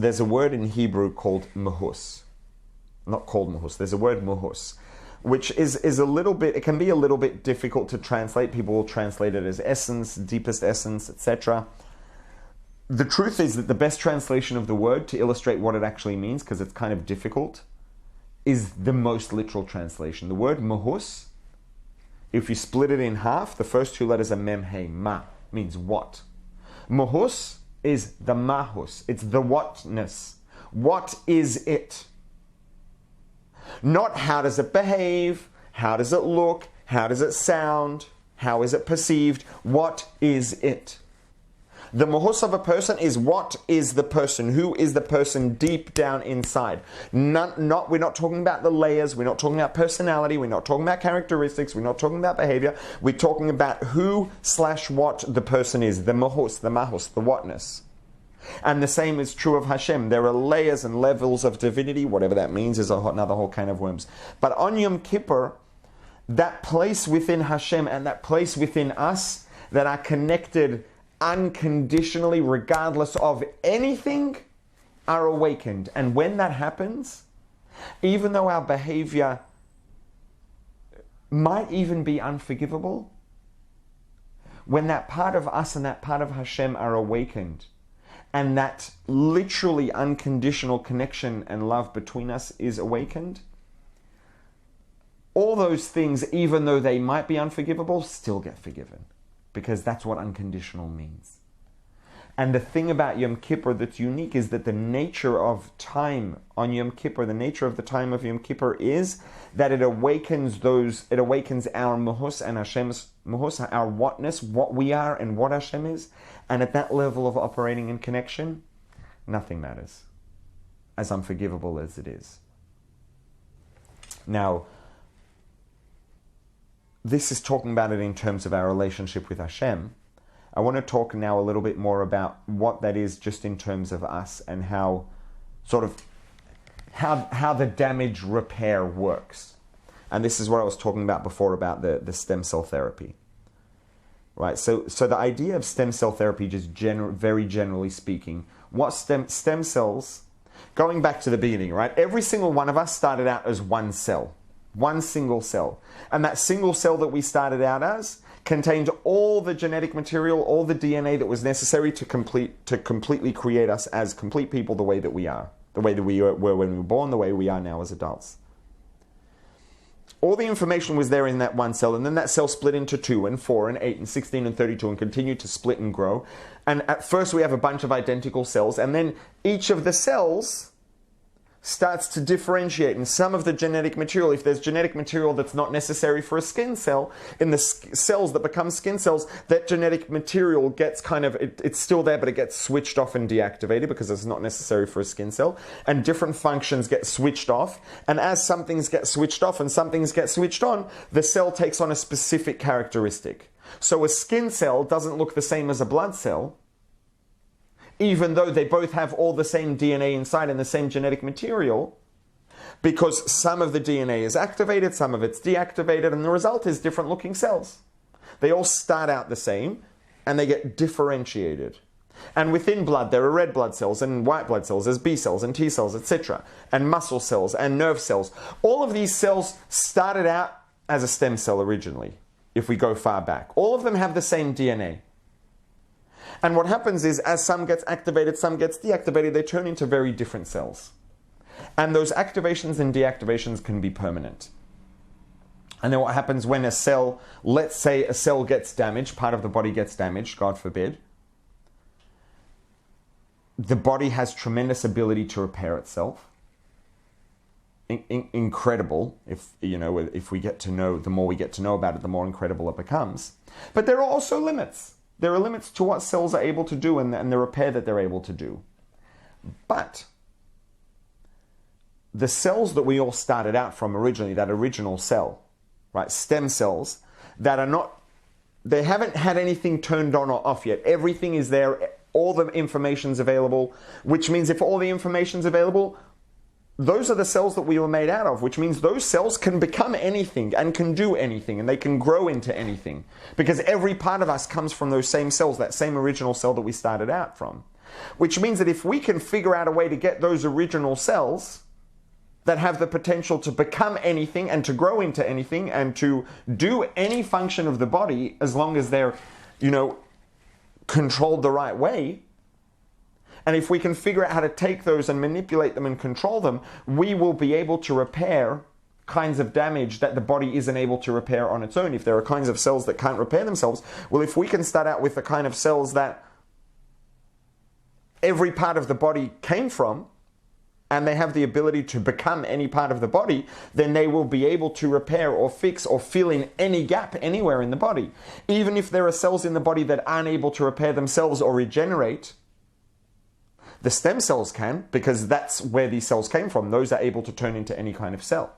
There's a word in Hebrew called muhus. Not called muhus, there's a word muhus, which is a little bit, it can be a little bit difficult to translate. People will translate it as essence, deepest essence, etc. The truth is that the best translation of the word to illustrate what it actually means, because it's kind of difficult, is the most literal translation. The word muhus, if you split it in half, the first two letters are mem, hey, ma, means what. Muhus is the mahus, it's the whatness. What is it? Not how does it behave, how does it look, how does it sound, how is it perceived, what is it? The muhus of a person is what is the person, who is the person deep down inside. We're not talking about the layers, we're not talking about personality, we're not talking about characteristics, we're not talking about behavior, we're talking about who/what the person is, the muhus, the mahus, the whatness. And the same is true of Hashem. There are layers and levels of divinity, whatever that means is another whole can of worms. But on Yom Kippur, that place within Hashem and that place within us that are connected unconditionally, regardless of anything, are awakened. And when that happens, even though our behavior might even be unforgivable, when that part of us and that part of Hashem are awakened, and that literally unconditional connection and love between us is awakened, all those things, even though they might be unforgivable, still get forgiven. Because that's what unconditional means. And the thing about Yom Kippur that's unique is that the nature of time on Yom Kippur, the nature of the time of Yom Kippur is that it awakens our muhus and Hashem's muhus, our whatness, what we are and what Hashem is. And at that level of operating in connection, nothing matters, as unforgivable as it is. Now, this is talking about it in terms of our relationship with Hashem. I want to talk now a little bit more about what that is just in terms of us and how the damage repair works. And this is what I was talking about before about the stem cell therapy. Right? So the idea of stem cell therapy, just very generally speaking, what stem cells, going back to the beginning, right? Every single one of us started out as one cell. One single cell. And that single cell that we started out as contained all the genetic material, all the DNA that was necessary to completely create us as complete people the way that we are. The way that we were when we were born, the way we are now as adults. All the information was there in that one cell, and then that cell split into 2 and 4 and 8 and 16 and 32 and continued to split and grow. And at first we have a bunch of identical cells, and then each of the cells starts to differentiate. And some of the genetic material, if there's genetic material that's not necessary for a skin cell, in the cells that become skin cells, that genetic material gets it's still there, but it gets switched off and deactivated because it's not necessary for a skin cell. And different functions get switched off. And as some things get switched off and some things get switched on, the cell takes on a specific characteristic. So a skin cell doesn't look the same as a blood cell, even though they both have all the same DNA inside and the same genetic material, because some of the DNA is activated, some of it's deactivated, and the result is different looking cells. They all start out the same, and they get differentiated. And within blood, there are red blood cells and white blood cells, there's B cells and T cells, etc., and muscle cells and nerve cells. All of these cells started out as a stem cell originally, if we go far back. All of them have the same DNA. And what happens is, as some gets activated, some gets deactivated, they turn into very different cells. And those activations and deactivations can be permanent. And then what happens when a cell, let's say a cell gets damaged, part of the body gets damaged, God forbid, the body has tremendous ability to repair itself. Incredible. If we get to know, the more we get to know about it, the more incredible it becomes. But there are also limits. There are limits to what cells are able to do and the repair that they're able to do. But the cells that we all started out from originally, that original cell, right, stem cells, they haven't had anything turned on or off yet. Everything is there, all the information's available, which means if all the information's available, those are the cells that we were made out of, which means those cells can become anything and can do anything, and they can grow into anything. Because every part of us comes from those same cells, that same original cell that we started out from. Which means that if we can figure out a way to get those original cells that have the potential to become anything and to grow into anything and to do any function of the body, as long as they're, controlled the right way, and if we can figure out how to take those and manipulate them and control them, we will be able to repair kinds of damage that the body isn't able to repair on its own. If there are kinds of cells that can't repair themselves, well, if we can start out with the kind of cells that every part of the body came from, and they have the ability to become any part of the body, then they will be able to repair or fix or fill in any gap anywhere in the body. Even if there are cells in the body that aren't able to repair themselves or regenerate, the stem cells can, because that's where these cells came from. Those are able to turn into any kind of cell.